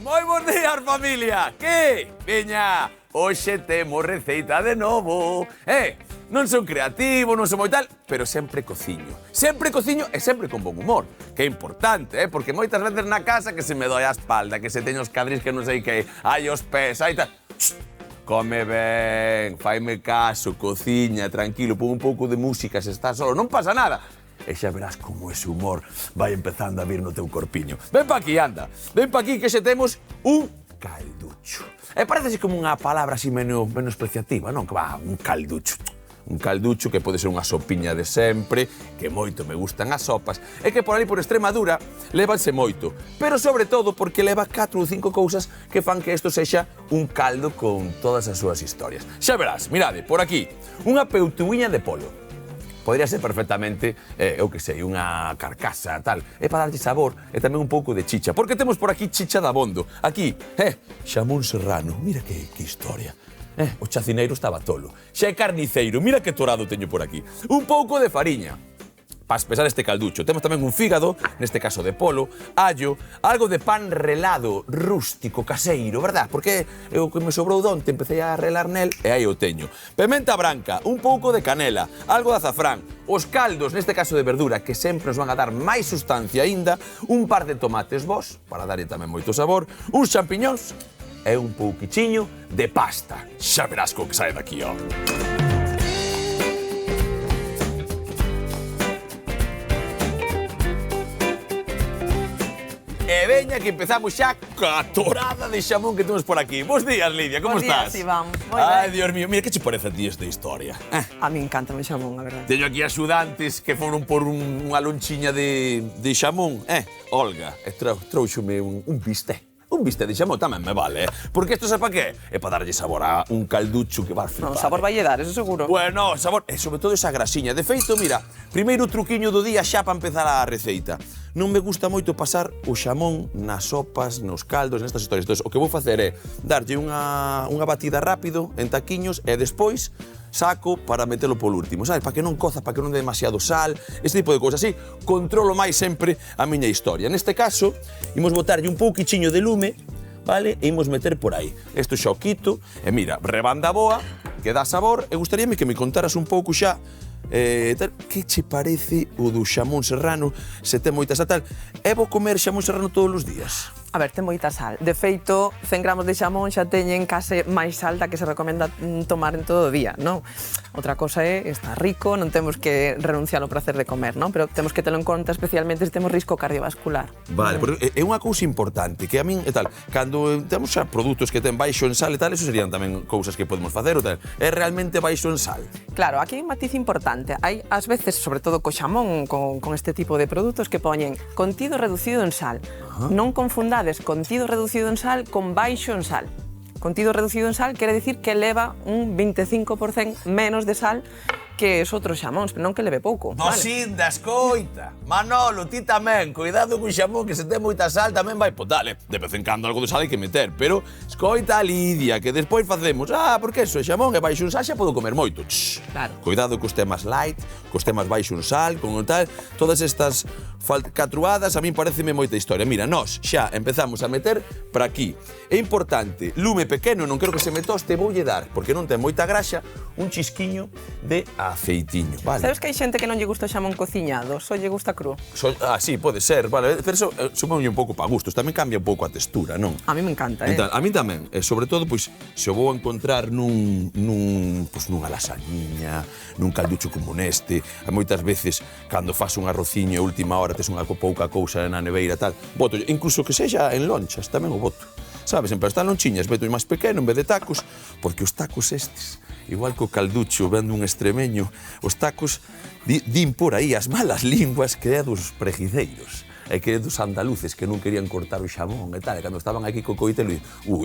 Moi bons días, familia! Que? Veña, hoxe temos receita de novo. Non son creativo, non son moi tal, pero sempre cociño. Sempre cociño e sempre con bon humor. Que é importante, porque moitas veces na casa que se me doi a espalda, que se teño os cadris que non sei que, hai os pés, hai tal... Come ben, faime caso, cociña, tranquilo, pon un pouco de música se estás solo, non pasa nada. E xa verás como ese humor vai empezando a vir no teu corpiño. Ven pa aquí, anda. Ven pa aquí que xe temos un calducho. E parece como unha palabra así menospreciativa, non? Que va, un calducho. Un calducho que pode ser unha sopiña de sempre, que moito me gustan as sopas, e que por ali por Extremadura levanse moito, pero sobre todo porque leva 4 ou 5 cousas que fan que isto sexa un caldo con todas as súas historias. Xa verás, mirade, por aquí, unha peutuiña de polo. Podría ser perfectamente, eu que sei, unha carcasa, tal, e para darlle sabor e tamén un pouco de chicha, porque temos por aquí chicha dabondo. Aquí, xamón serrano, mira que historia. O chacineiro estaba tolo. Xa é carniceiro, mira que torado teño por aquí. Un pouco de fariña, para espesar este calducho. Temos tamén un fígado, neste caso de polo, allo, algo de pan relado, rústico, caseiro, verdad? Porque o que me sobrou donte, empecé a relar nel e aí o teño. Pementa branca, un pouco de canela, algo de azafrán, os caldos, neste caso de verdura, que sempre nos van a dar máis sustancia aínda, un par de tomates vos, para darlle tamén moito sabor, uns champiñóns e un pouquichiño de pasta. Xa verás co que sae daqui, ó. E veña que empezamos xa ca torada de xamón que temos por aquí. Bos días, Lidia, como estás? Bos días, Iván. Moi ben. Ai, Dios mío, mira, que che parece a ti esta historia? A mí encanta o xamón, a verdade. Teño aquí axudantes que foron por unha lonchiña de xamón. Olga, trouxome un bistec. Un bistec de xamón tamén me vale, porque isto sabe pa que? É para darlle sabor a un calducho que vas flipar. Non, sabor vai dar, eso seguro. Bueno, sabor, e sobre todo esa grasiña. De feito, mira, primeiro truquiño do día xa para empezar a receita. Non me gusta moito pasar o xamón nas sopas, nos caldos, nestas historias. Entón, o que vou facer é darlle unha batida rápido en taquiños e despois saco para metelo polo último, sabes? Para que non coza, para que non dé demasiado sal, este tipo de cousas. Así, controlo máis sempre a miña historia. Neste caso, imos botarlle un pouquichiño de lume, vale? E imos meter por aí. Isto xa o quito, e mira, rebanda boa, que dá sabor, e gustaríame que me contaras un pouco xa que che parece o do xamón serrano, se ten moita sal tal. É bo comer xamón serrano todos os días? A ver, ten moita sal. De feito, 100 gramos de xamón xa teñen case máis sal da que se recomenda tomar en todo o día, non? Outra cosa é, está rico, non temos que renunciar ao prazer de comer, non? Pero temos que telo en conta, especialmente se temos risco cardiovascular. Vale, porque é unha cousa importante, que a min, e tal, cando temos xa produtos que ten baixo en sal e tal, eso serían tamén cousas que podemos facer, ou tal. É realmente baixo en sal? Claro, aquí hai un matiz importante. Hai, ás veces, sobre todo co xamón, con este tipo de produtos, que poñen contido reducido en sal. Non confundades contido reducido en sal con baixo en sal. Contido reducido en sal quere dicir que leva un 25% menos de sal que os outros xamóns, pero non que leve pouco. Dosinda, escoita. Manolo, ti tamén, cuidado con xamón, que se ten moita sal tamén vai potale. De vez en cando algo de sal hai que meter, pero escoita a Lidia, que despois facemos, porque eso é xamón e baixo en sal xa podo comer moito. Claro. Cuidado cos temas light, cos temas baixo en sal, con o tal, todas estas catruadas a min pareceme moita historia. Mira, nós xa empezamos a meter para aquí. É importante, lume pequeno, non quero que se me toste, voulle dar, porque non ten moita graxa, un chisquiño de aceitiño, vale? Sabes que hai xente que non lle gusta o xamón cociñado, só lle gusta cru? Sí, pode ser, vale, pero eso supongo un pouco para gustos, tamén cambia un pouco a textura, non? A mí me encanta, A mí tamén, sobre todo, pois, se o vou encontrar nunha lasañiña, nun calducho como neste, moitas veces, cando fas un arrociño a última hora, tes unha pouca cousa na neveira, tal, boto, incluso que sexa en lonchas, tamén o boto. Sabes, sempre están lonchiñas, meto máis pequeno en vez de tacos, porque os tacos estes, igual que o calducho, vendo un extremeño, os tacos din por aí as malas linguas que é dos prejiceiros. é que dos andaluces que non querían cortar o xamón e tal, e cando estaban aquí co coitelo,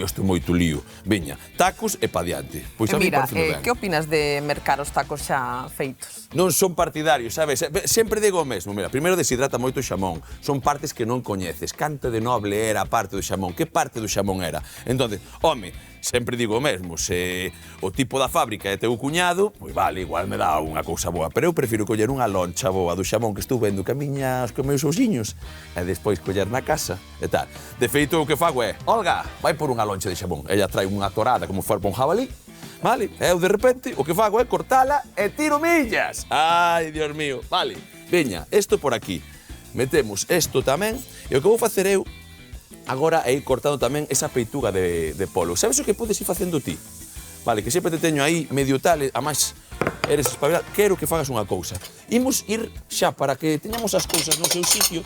isto é moito lío. Veña, tacos e pa diante. Pois a mí Mira, pareceme ben. que opinas de mercar os tacos xa feitos? Non son partidarios, sabes? Sempre digo o mesmo. Mira, primeiro deshidrata moito o xamón. Son partes que non coñeces. Canto de noble era a parte do xamón? Que parte do xamón era? Entón, home, sempre digo o mesmo. Se o tipo da fábrica é teu cuñado, pois vale, igual me dá unha cousa boa. Pero eu prefiro coller unha loncha boa do xamón que estou vendo que camiña os meus ousiños e despois coller na casa e tal. De feito, o que fago é, Olga, vai por unha loncha de xamón. Ella trae unha torada como for un jabalí. Vale, eu de repente o que fago é cortala e tiro millas. Ai, Dios mío, vale. Veña, isto por aquí. Metemos isto tamén e o que vou facer eu agora é ir cortando tamén esa peituga de polo. Sabes o que podes ir facendo ti? Vale, que sempre te teño aí medio tal, a máis eres espabilado. Quero que fagas unha cousa. Imos ir xa para que teñamos as cousas no seu sitio,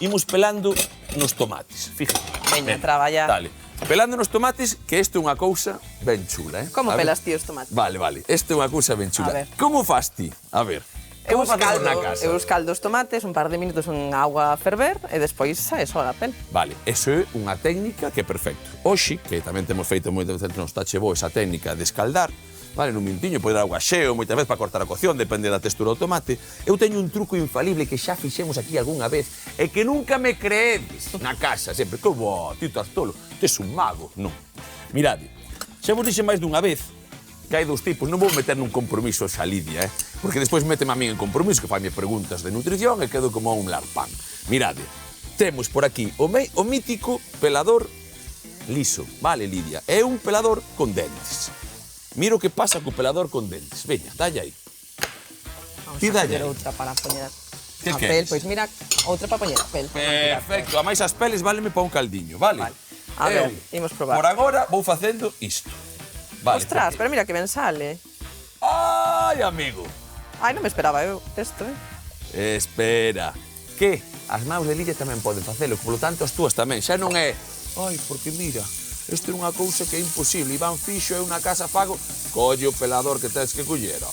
imos pelando nos tomates. Fíjate. Veña, traballar. Dale. Pelando nos tomates, que isto é unha cousa ben chula, eh? Como pelas ti os tomates? Vale, vale. Isto é unha cousa ben chula. A ver. Como fas ti? A ver. Eu Como facemos na casa? escaldo os tomates, un par de minutos en auga a ferver e despois sae só a pel. Vale, eso é unha técnica que é perfecto. Oxe, que tamén temos feito moitas veces nos tache bo esa técnica de escaldar, vale, nun mintiño, pode dar auga xeo, moitas veces para cortar a cocción, depende da textura do tomate. Eu teño un truco infalible que xa fixemos aquí algunha vez e que nunca me creedes na casa, sempre. Como, ti estás tolo, tes un mago. Non. Mirade, xa vos dixe máis dunha vez que hai dous tipos, non vou meter nun compromiso esa Lidia, porque despois méteme a min en compromiso, que fai preguntas de nutrición e quedo como un larpán. Mirade, temos por aquí o mítico pelador liso, vale, Lidia? É un pelador con dentes. Mira o que pasa co pelador con dentes. Veña, dalle aí. Vamos Ti a dalle poñer aí. outra para poñer Que a queres? pel. Pois mira, outra para poñer a pel. Perfecto, a máis as peles váleme para un caldiño, vale? Vale. A ver, imos probar. Por agora vou facendo isto. Vale. Ostras, pero mira que ben sale. Ai, amigo. Ai, non me esperaba eu isto, Espera. Que as maus de Lidia tamén poden facelo, polo tanto as túas tamén. Xa non é, ai, porque mira, isto é unha cousa que é imposible. Iván fixo, eu na casa fago, colle o pelador que tens que coller, ó.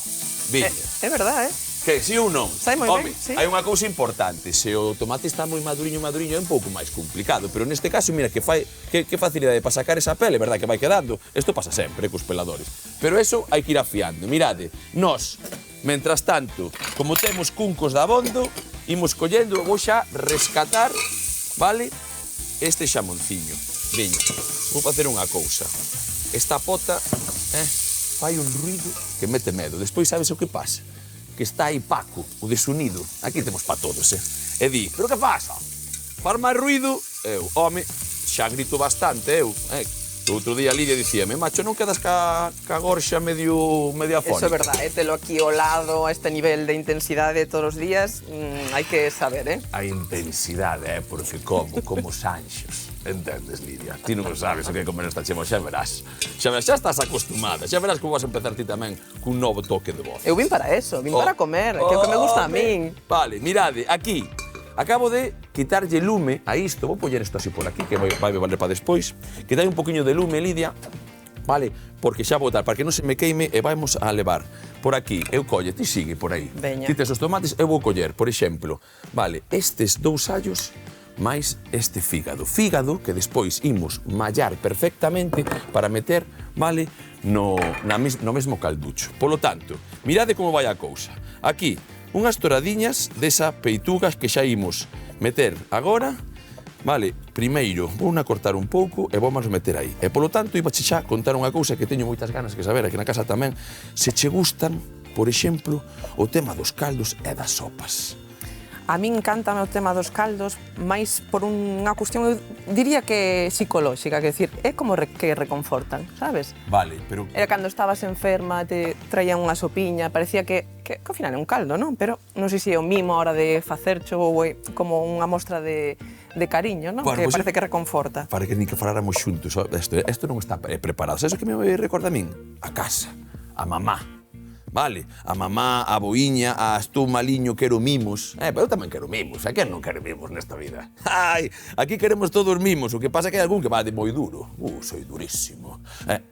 Viña. É verdade, Que, si ou non? Sai moi Home, ben, sí. hai unha cousa importante. Se o tomate está moi maduriño é un pouco máis complicado. Pero neste caso, mira, que facilidade para sacar esa pele, verdad, que vai quedando. Isto pasa sempre cos peladores. Pero eso hai que ir afiando. Mirade, nós, mentras tanto, como temos cuncos de abondo, imos collendo, vou xa rescatar, vale, este xamonciño. Veña, vou facer unha cousa. Esta pota, fai un ruido que mete medo. Despois sabes o que pasa? Que está aí Paco, o desunido. Aquí temos pa todos, E di, pero que faz? Faz máis ruido? Eu, home, xa grito bastante, eu. O outro día Lidia dicíame, macho, non quedas ca gorxa medio afónica. Eso é verdade, telo aquí ao lado, a este nivel de intensidade todos os días, hai que saber, A intensidade, porque como Sanxos. Entendes, Lidia? Ti non sabes o que comer esta chemo, xa verás. Xa estás acostumada, xa verás como vas a empezar ti tamén cun novo toque de voz. Eu vin para eso, vin para comer, que é o que me gusta a min. Vale, mirade, aquí, acabo de quitarlle lume a isto, vou poñer isto así por aquí, que vai valer para despois. Quitarlle un poquinho de lume, Lidia, vale, porque xa vou dar, para que non se me queime e vamos a levar. Por aquí, eu colle, ti sigue por aí. Veña. Ti tes os tomates, eu vou coller, por exemplo, vale, estes 2 allos máis este fígado. Fígado que despois imos mallar perfectamente para meter, vale, no mesmo calducho. Polo tanto, mirade como vai a cousa. Aquí, unhas toradiñas desa peitugas que xa imos meter agora, vale, primeiro vou na cortar un pouco e vamos meter aí. E polo tanto, iba xa contar unha cousa que teño moitas ganas que saber, aquí na casa tamén, se che gustan, por exemplo, o tema dos caldos e das sopas. A min encántame o tema dos caldos, máis por unha cuestión, eu diría que psicolóxica, que decir, é como que reconfortan, sabes? Vale, pero... Era cando estabas enferma, te traían unha sopiña, parecía que ao final é un caldo, non? Pero non sei se é o mimo a hora de facercho ou é como unha mostra de cariño, non? Bueno, que pues parece que reconforta. Para que ni que faláramos xuntos, isto non está preparado. Sabes o que me recorda a min? A casa, a mamá. Vale, a mamá, a boiña, a tú maliño quero mimos. Pero eu tamén quero mimos, quen non quere mimos nesta vida? Ai, aquí queremos todos mimos, o que pasa é que hai algún que vai de moi duro. Soy durísimo.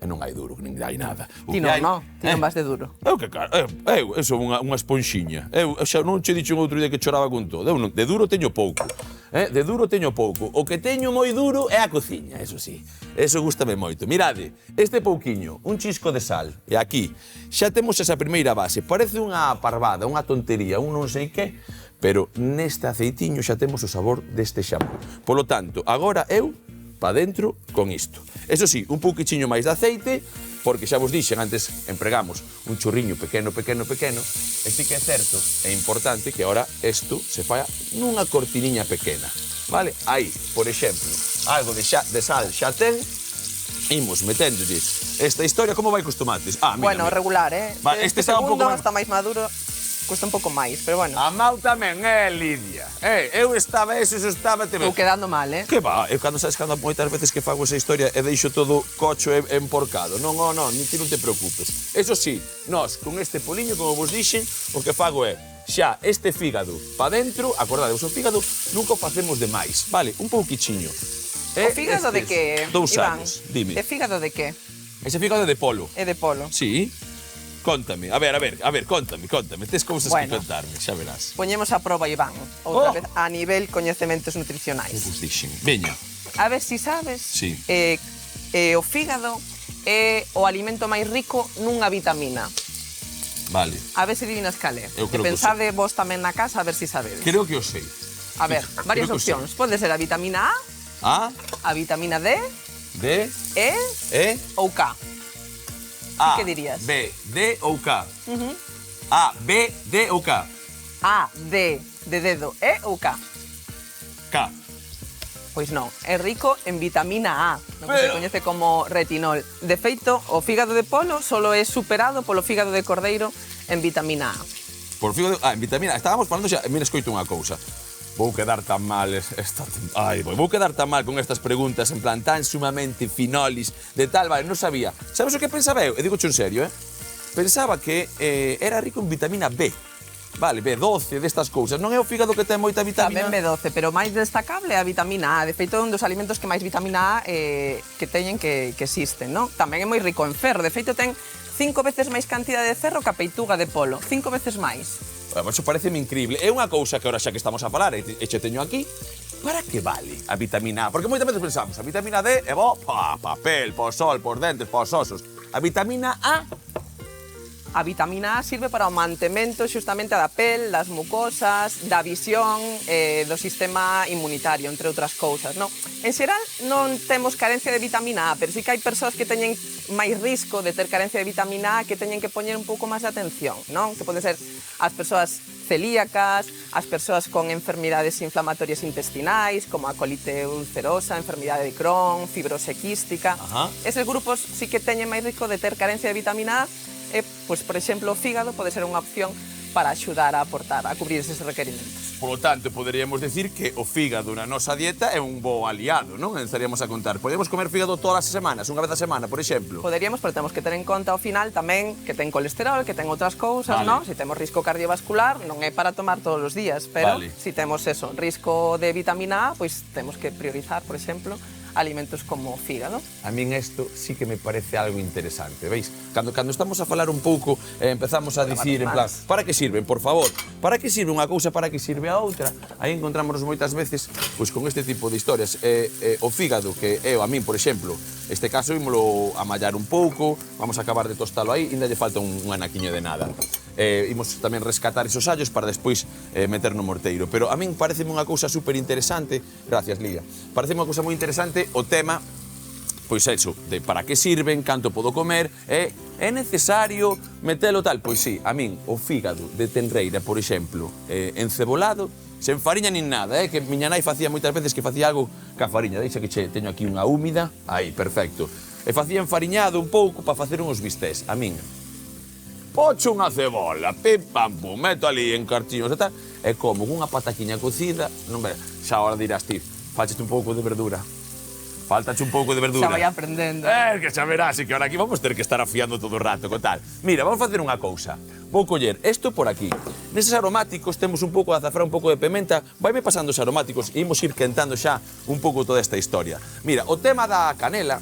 Non hai duro, nin hai nada. Ti non, ti non vas de duro. Eu que cara, eu sou unha esponxiña. Eu xa non che dixo outro día que choraba con todo. Eu non, de duro teño pouco. De duro teño pouco. O que teño moi duro é a cociña, eso sí. Eso gústame moito. Mirade, este pouquiño, un chisco de sal. E aquí, xa temos esa primeira base. Parece unha parvada, unha tontería, un non sei que, pero neste aceitiño xa temos o sabor deste xamón. Polo tanto, agora eu pa dentro con isto. Eso sí, un pouquichiño máis de aceite, porque xa vos dixen antes, empregamos un churriño pequeno, e sí que é certo, é importante que ahora isto se faya nunha cortiniña pequena, vale? Aí, por exemplo, algo de sal xa ten, imos meténdolles esta historia, como vai cos tomates? Mira, Bueno, mira. regular, Vale, este está un pouco máis... está máis maduro, custa un pouco máis, pero bueno. A Mau tamén, Lidia. Eu estaba, eso estaba... Estou quedando mal, Que va, eu cando sabes cando moitas veces que fago esa historia e deixo todo cocho e emporcado. Non, ni ti non te preocupes. Eso sí, nós con este poliño, como vos dixen, o que fago é xa este fígado pa dentro, acordadevos, o fígado nunca o facemos de máis, vale? Un pouquichiño. O fígado de que, 2 Iván? anos, dime. É fígado de que? Ese fígado é de polo. É de polo. Sí. Contame, a ver, contame. Tes cousas que contarme, xa verás. Poñemos a proba, Iván, outra vez a nivel coñecementos nutricionais. Vos dixen, veña. A ver si sabes, Sí. O fígado é o alimento máis rico nunha vitamina. Vale. A ver se adivinas cal é. Eu creo que Pensade vos tamén na casa a ver si sabedes. Creo que o sei. A ver, varias creo que opcións. Pode ser a vitamina A, a vitamina D, D, E ou K. A, que dirías? B, D ou K? A, B, D ou K? A, D, de dedo, E ou K? K. Pois non, é rico en vitamina A, no que se Pero- coñece como retinol. De feito, o fígado de polo solo é superado polo fígado de cordeiro en vitamina A. Por fígado, en vitamina, estábamos falando xa, mira, escoito unha cousa. Vou quedar tan mal vou quedar tan mal con estas preguntas en plan tan sumamente finolis de tal, vale, non sabía. Sabes o que pensaba eu? E digo en serio, Pensaba que era rico en vitamina B. Vale, B12, destas cousas. Non é o fígado que ten moita vitamina? Tamén B12, pero máis destacable é a vitamina A. De feito, é un dos alimentos que máis vitamina A que teñen que existen, non? Tamén é moi rico en ferro. De feito, ten 5 veces máis cantidade de ferro que a peituga de polo. 5 veces máis. Bueno, iso pareceme increíble. É unha cousa que ahora xa que estamos a falar e che teño aquí, para que vale a vitamina A? Porque moitas veces pensamos, a vitamina D é bo pa papel, pa sol, por dentes, pa os osos. A vitamina A... A vitamina A sirve para o mantemento xustamente da pel, das mucosas, da visión, do sistema inmunitario, entre outras cousas, non? En xeral, non temos carencia de vitamina A, pero sí que hai persoas que teñen máis risco de ter carencia de vitamina A que teñen que poñer un pouco máis de atención, non? Que poden ser as persoas celíacas, as persoas con enfermidades inflamatorias intestinais, como a colite ulcerosa, enfermidade de Crohn, fibrose quística. Ajá. Eses grupos sí que teñen máis risco de ter carencia de vitamina A. Pois, por exemplo, o fígado pode ser unha opción para axudar a aportar, a cubrir eses requerimentos. Por lo tanto, poderíamos decir que o fígado na nosa dieta é un bo aliado, non? Estaríamos a contar. Podemos comer fígado todas as semanas, unha vez a semana, por exemplo. Poderíamos, pero temos que ter en conta ao final tamén que ten colesterol, que ten outras cousas, Vale. non? Se temos risco cardiovascular, non é para tomar todos os días, pero Vale. se temos eso, risco de vitamina A, pois temos que priorizar, por exemplo, alimentos como o fígado. A min isto sí que me parece algo interesante, veis? Cando estamos a falar un pouco, empezamos a dicir en plan, para que sirven, por favor? Para que sirve unha cousa, para que sirve a outra? Aí encontrámonos moitas veces pois con este tipo de historias. O fígado, que a min, por exemplo, este caso ímolo a mallar un pouco, vamos a acabar de tostalo aí, ainda lle falta un anaquiño de nada. Imos tamén rescatar esos allos para despois meter no morteiro. Pero a min pareceme unha cousa super interesante, gracias, Lidia, pareceme unha cousa moi interesante o tema, pois eso, de para que sirven, canto podo comer, é necesario metelo tal? Pois sí, a min o fígado de tenreira, por exemplo, encebolado, sen fariña nin nada, que miña nai facía moitas veces que facía algo ca fariña, deixa que che teño aquí unha húmida, aí, perfecto. E facía enfariñado un pouco para facer uns bistés, a min. Pocho unha cebola, pim, pam, pum, meto ali en cartiños e tal, e como unha pataquiña cocida, non ve, xa ahora dirás ti, fáchete un pouco de verdura. Faltache un pouco de verdura. Xa vai aprendendo. Que xa verás, e que ahora aquí vamos ter que estar afiando todo o rato, co tal. Mira, vamos facer unha cousa. Vou coller isto por aquí. Neses aromáticos temos un pouco de azafrán, un pouco de pimenta. Vaime pasando os aromáticos e imos ir quentando xa un pouco toda esta historia. Mira, o tema da canela,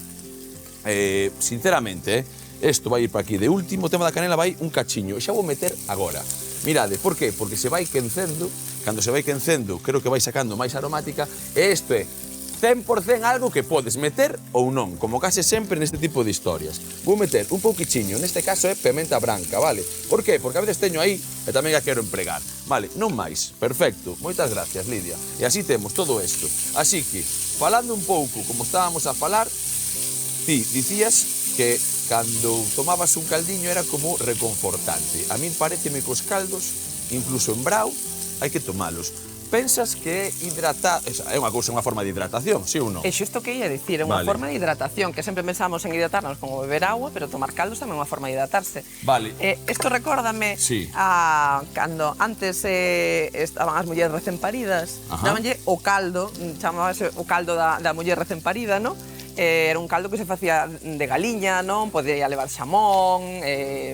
sinceramente, isto vai ir para aquí de último, o tema da canela vai un cachiño. E xa vou meter agora. Mirade, por qué? Porque se vai quencendo, cando se vai quencendo, creo que vai sacando máis aromática, e isto é 100% algo que podes meter ou non, como case sempre neste tipo de historias. Vou meter un pouquichiño, neste caso é pementa branca, vale? Por qué? Porque a veces teño aí e tamén a quero empregar. Vale, non máis. Perfecto. Moitas gracias, Lidia. E así temos todo isto. Así que, falando un pouco como estábamos a falar, ti dicías que cando tomabas un caldiño era como reconfortante. A min pareceme que os caldos, incluso en brao, hai que tomalos. Pensas que é unha cousa, unha forma de hidratación, sí ou non? É xusto que ia dicir, é unha forma de hidratación, que sempre pensamos en hidratarnos como beber agua, pero tomar caldos tamén é unha forma de hidratarse. Vale. Isto recórdame a cando antes estaban as mulleres recén paridas, chamanlle o caldo, chamábase o caldo da muller recén parida, non? Era un caldo que se facía de galiña, non? Podía levar xamón,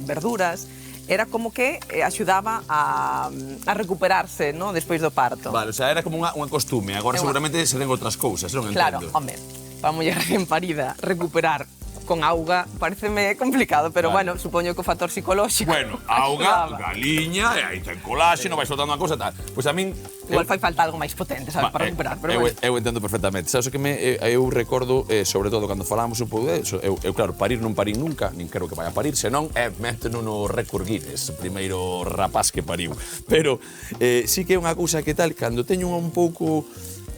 verduras. Era como que axudaba a recuperarse, no, despois do parto. Vale, o sea, era como unha costume. Agora seguramente se den outras cousas, non entendo. Claro, home, para a muller recién parida recuperar con auga pareceme complicado, pero bueno, supoño que o factor psicolóxico... Bueno, auga, galiña, e aí ten coláxeno, vai soltando unha cousa tal. Pois a min... Igual fai falta algo máis potente, sabes, para recuperar, pero bueno. Eu entendo perfectamente. Sabes o que eu recordo, sobre todo, cando falábamos un pouco de eso, eu, claro, parir non parín nunca, nin quero que vai a parir, senón méteno no récord Guinness, o primeiro rapaz que pariu. Pero sí que é unha cousa que tal, cando teño un pouco...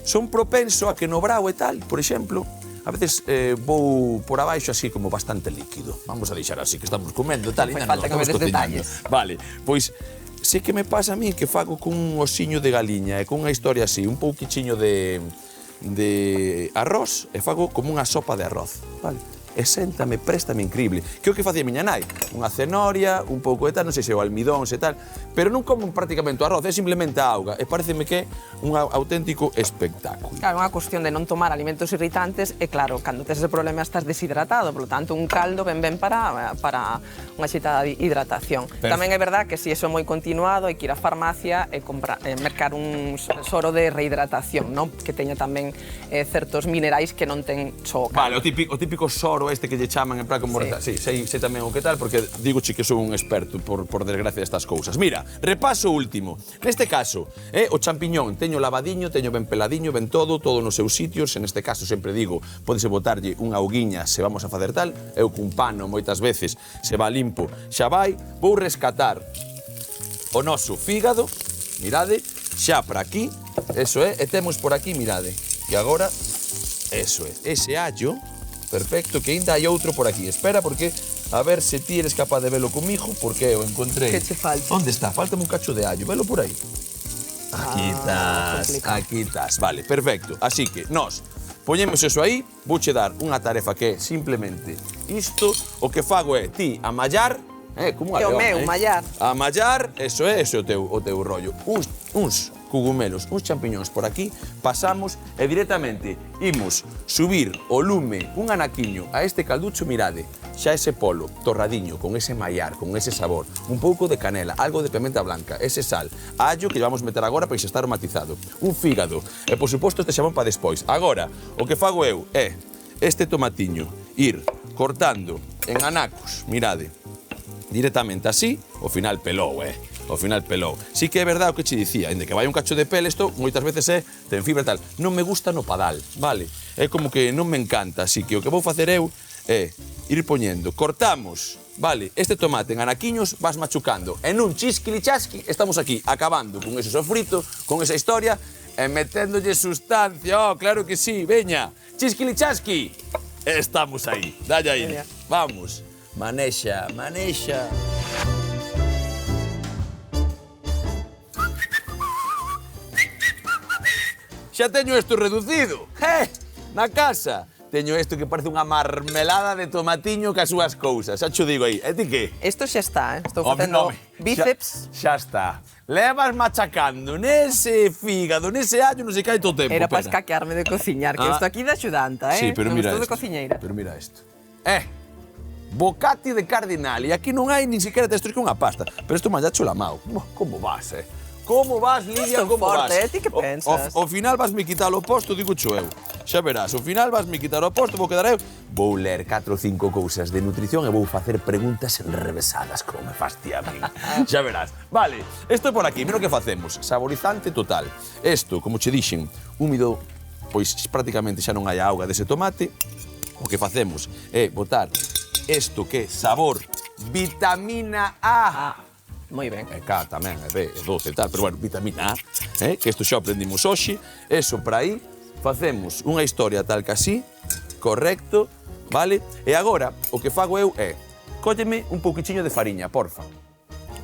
Son propenso a que no brao e tal, por exemplo, a veces vou por abaixo así como bastante líquido. Vamos a deixar así, que estamos comendo e tal, e non estamos cociñando. Vale, pois sei que me pasa a mí que fago cun osiño de galiña e con unha historia así, un pouquichiño de arroz, e fago como unha sopa de arroz, vale? E séntame, préstame increíble. Que é o que facía miña nai? Unha cenoria, un pouco de tal, non sei se o almidón, se tal, pero non como prácticamente o arroz, é simplemente a auga, e pareceme que é un auténtico espectáculo. Claro, unha cuestión de non tomar alimentos irritantes, e claro, cando tes ese problema estás deshidratado, polo tanto, un caldo ben para unha xeitada de hidratación. Tamén é verdad que se iso é moi continuado, hai que ir á farmacia e mercar un soro de rehidratación, non? Que teña tamén certos minerais que non ten só o caldo. Vale, o típico soro este que lle chaman en plan como... Sí, sei tamén o que tal, porque digo che que sou un experto, por desgracia, destas cousas. Mira, repaso último. Neste caso, o champiñón, teño lavadiño, teño ben peladiño, ben todo nos seus sitios. En este caso, sempre digo, pódese botarlle unha auguiña se vamos a facer tal. Eu cun pano, moitas veces, se va limpo, xa vai. Vou rescatar o noso fígado, mirade, xa para aquí, eso é, e temos por aquí, mirade. E agora, eso é, ese allo... Perfecto, que ainda hai outro por aquí. Espera, porque a ver se ti eres capaz de velo comigo, porque eu encontrei... Que che falta? Onde está? Faltame un cacho de allo, velo por aí. Aquí estás. Vale, perfecto. Así que, nós poñemos eso aí, vouche dar unha tarefa que é simplemente isto. O que fago é ti amallar, como é o meu, mallar. Amallar, eso é o teu rollo. Uns cogumelos, uns champiñóns por aquí, pasamos e directamente imos subir o lume un anaquiño a este calducho, mirade, xa ese polo torradiño, con ese mallar, con ese sabor, un pouco de canela, algo de pimenta blanca, ese sal, allo que vamos meter agora para que xa está aromatizado, un fígado, e por suposto este xamón para despois. Agora, o que fago eu é este tomatiño, ir cortando en anacos, mirade, directamente así, ao final pelou, ao final pelou. Sí que é verdade o que che dicía, ende que vai un cacho de pel, isto moitas veces ten fibra e tal. Non me gusta no padal, vale? É como que non me encanta, así que o que vou facer eu é ir poñendo, cortamos, vale, este tomate en anaquiños, vas machucando, en un chisquilichasqui, estamos aquí, acabando con ese sofrito, con esa historia, e meténdolle sustancia, claro que sí, veña, chisquilichasqui, estamos aí, dalle aí, vamos, manexa. Xa teño isto reducido, na casa. Teño isto que parece unha marmelada de tomatiño cas súas cousas, xa cho digo aí. E ti que? Isto xa está, estou facendo bíceps. Xa está. Levas machacando nese fígado, nese allo, non sei que hai todo o tempo. Era para escaquearme de cociñar, que isto aquí de axudanta, Sí, pero mira isto. de cociñeira. Pero mira isto. Bocati de cardinal, e aquí non hai nin siquiera textos que unha pasta. Pero isto mallacho la mao. Como vas, Como vas, Lidia, como vas? Estou forte, ti que pensas? Ao final vas me quitar o posto, digo cho eu. xa verás, ao final vasme quitar o posto, vou quedar eu. Vou ler 4 ou 5 cousas de nutrición e vou facer preguntas enrevesadas, como me fas ti a min. Xa verás. Vale, isto por aquí, mira o que facemos. Saborizante total. Isto, como che dixen, húmido, pois prácticamente xa non hai auga dese tomate. O que facemos é botar isto que é sabor, vitamina A. Moi ben. E K tamén, é B, é 12 e tal, pero bueno, vitamina A, que isto xa aprendimos hoxe. Eso para aí, facemos unha historia tal que así, correcto, vale? E agora, o que fago eu é, cólleme un pouquichiño de fariña, porfa.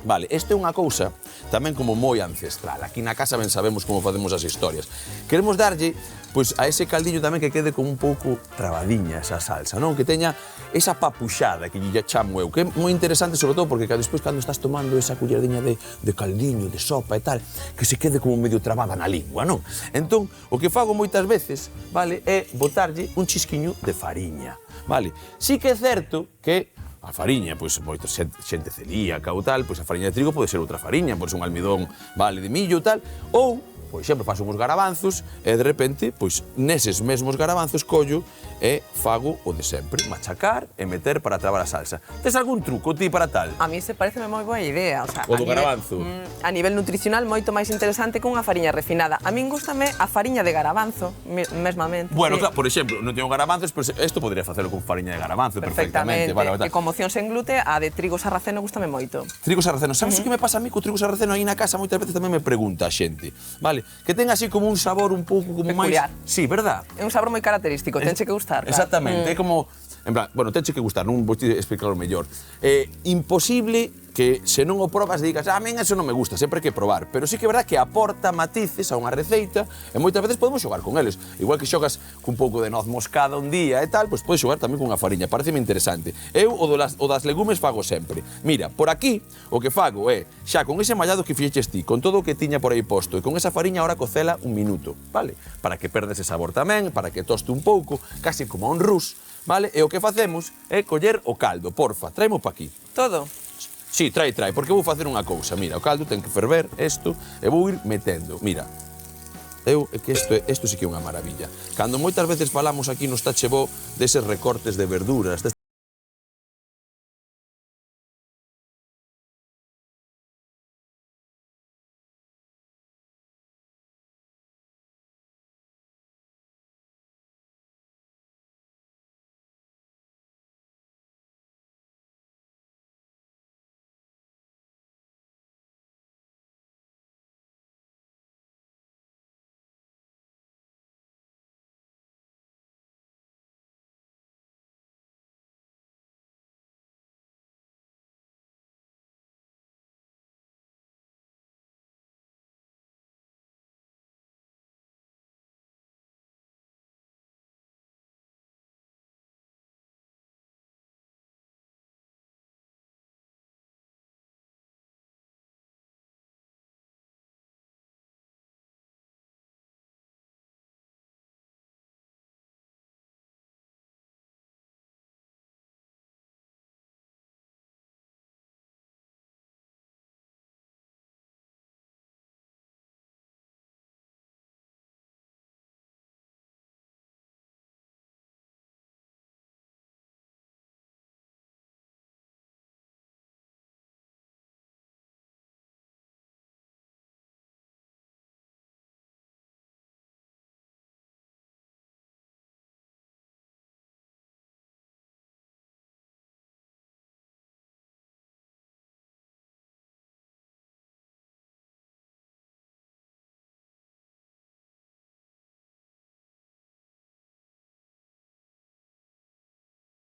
Vale, isto é unha cousa tamén como moi ancestral. Aquí na casa ben sabemos como facemos as historias. Queremos darlle, pois, a ese caldiño tamén que quede como un pouco trabadiña esa salsa, non? Que teña esa papuxada que lle chamo eu, que é moi interesante, sobre todo, porque despois cando estás tomando esa cullerdiña de caldiño, de sopa e tal, que se quede como medio trabada na lingua, non? Entón, o que fago moitas veces, vale, é botarlle un chisquiño de fariña, vale? Sí que é certo que a fariña, pois, moita xente celíaca ou tal, pois a fariña de trigo pode ser outra fariña, pode ser un almidón, vale, de millo ou tal, ou, por exemplo, faço uns garabanzos e de repente, pois, neses mesmos garabanzos collo e fago o de sempre, machacar e meter para trabar a salsa. Tes algún truco ti para tal? A mí se pareceme moi boa idea, o sea, O do garabanzo? A nivel nutricional moito máis interesante que unha fariña refinada. A min gústame a fariña de garabanzo, mesmamente. Bueno, sí. claro, por exemplo, non teño garabanzos, pero isto podría facelo con fariña de garabanzo perfectamente. Vale, E con moción sen glute, a de trigo sarraceno gústame moito. Trigo sarraceno. Sabes o que me pasa a mí co trigo sarraceno aí na casa? Moitas veces tamén me pregunta a xente, vale? Que ten así como un sabor un pouco como peculiar. máis... Sí, verdad? É un sabor moi característico, tenche que gustar. Exactamente, é como... En plan, bueno, tenche que gustar, non vou explicarlo mellor. Imposible que se non o probas digas, a min eso non me gusta, sempre hai que probar. Pero sí que é verdad que aporta matices a unha receita e moitas veces podemos xogar con eles. Igual que xogas cun pouco de noz moscada un día e tal, pois podes xogar tamén con unha fariña, pareceme interesante. Eu o das legumes fago sempre. Mira, por aquí o que fago é, xa con ese mallado que fixeches ti, con todo o que tiña por aí posto e con esa fariña ahora cocela un minuto, vale? Para que perda ese sabor tamén, para que toste un pouco, casi como a un rus, vale? E o que facemos é coller o caldo, porfa, traemo pa aquí. Todo. Sí, trae, porque vou facer unha cousa. Mira, o caldo ten que ferver isto e vou ir metendo. Mira, isto sí que é unha maravilla. Cando moitas veces falamos aquí no Tachebó deses recortes de verduras,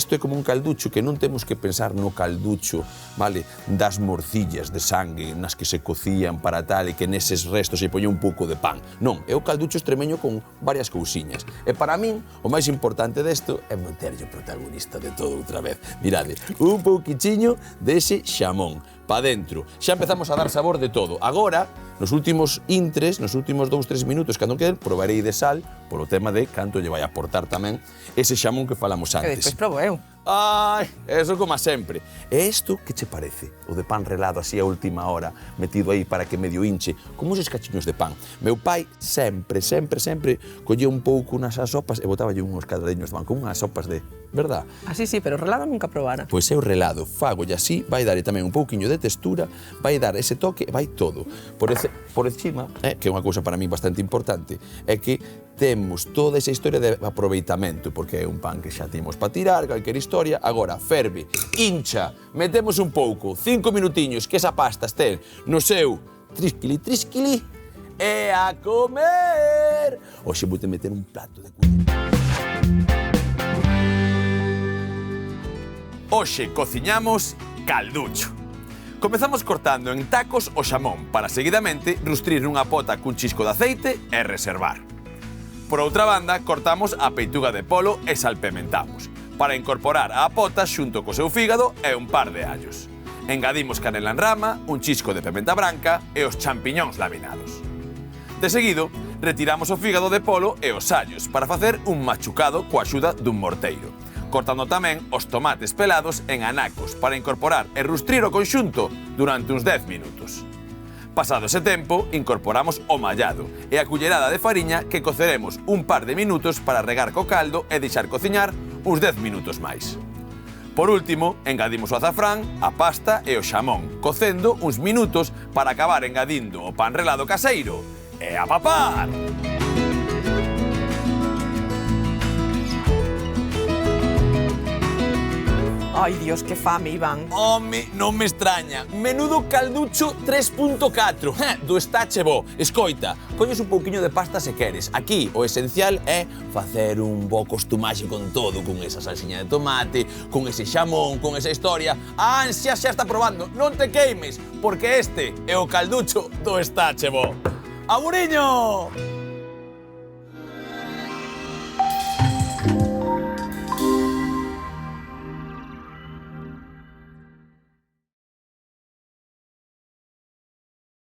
isto é como un calducho que non temos que pensar no calducho, vale, das morcillas de sangue nas que se cocían para tal e que neses restos se poñía un pouco de pan. Non, é o calducho extremeño con varias cousiñas. E para min, o máis importante desto é meterlle o protagonista de todo outra vez. Mirade, un pouquichiño dese xamón pa dentro. Xa empezamos a dar sabor de todo. Agora, nos últimos intres, nos últimos 2-3 minutos, cando queden, probarei de sal, polo tema de canto lle vai aportar tamén ese xamón que falamos E antes. despois probo eu. Ai, eso como sempre. E isto, que che parece? O de pan relado así a última hora, metido aí para que medio hinche, como esos cachiños de pan. Meu pai sempre collía un pouco nas sopas e botáballe uns cadradiños de pan, como unhas sopas de... Verdad? Así sí, pero relado nunca probara. Pois é o relado, fagolle así, vai dar tamén un pouquiño de textura, vai dar ese toque, vai todo. Por encima, que é unha cousa para mí bastante importante, é que temos toda esa historia de aproveitamento, porque é un pan que xa temos para tirar, calquer historia, agora ferve, hincha, metemos un pouco, 5 minutiños, que esa pasta este no seu trisquili, e a comer! Oxe, vou te meter un plato de cuña. Hoxe cociñamos calducho. Comezamos cortando en tacos o xamón para seguidamente rustrir nunha pota cun chisco de aceite e reservar. Por outra banda, cortamos a peituga de polo e salpementamos para incorporar a pota xunto co seu fígado e un par de allos. Engadimos canela en rama, un chisco de pementa branca e os champiñóns laminados. De seguido, retiramos o fígado de polo e os allos para facer un machucado coa axuda dun morteiro, cortando tamén os tomates pelados en anacos para incorporar e rustrir o conxunto durante uns 10 minutos. Pasado ese tempo, incorporamos o mallado e a cullerada de fariña que coceremos un par de minutos para regar co caldo e deixar cociñar uns 10 minutos máis. Por último, engadimos o azafrán, a pasta e o xamón, cocendo uns minutos para acabar engadindo o pan relado caseiro e a papar! Ai, Dios, que fame, Iván. Home, non me extraña. Menudo calducho 3.4. Do estache bo. Escoita, colles un pouquiño de pasta se queres. Aquí o esencial é facer un bo costumaxe con todo, con esa salsiña de tomate, con ese xamón, con esa historia. A ansia xa está probando. Non te queimes, porque este é o calducho do estache bo. Amuriño!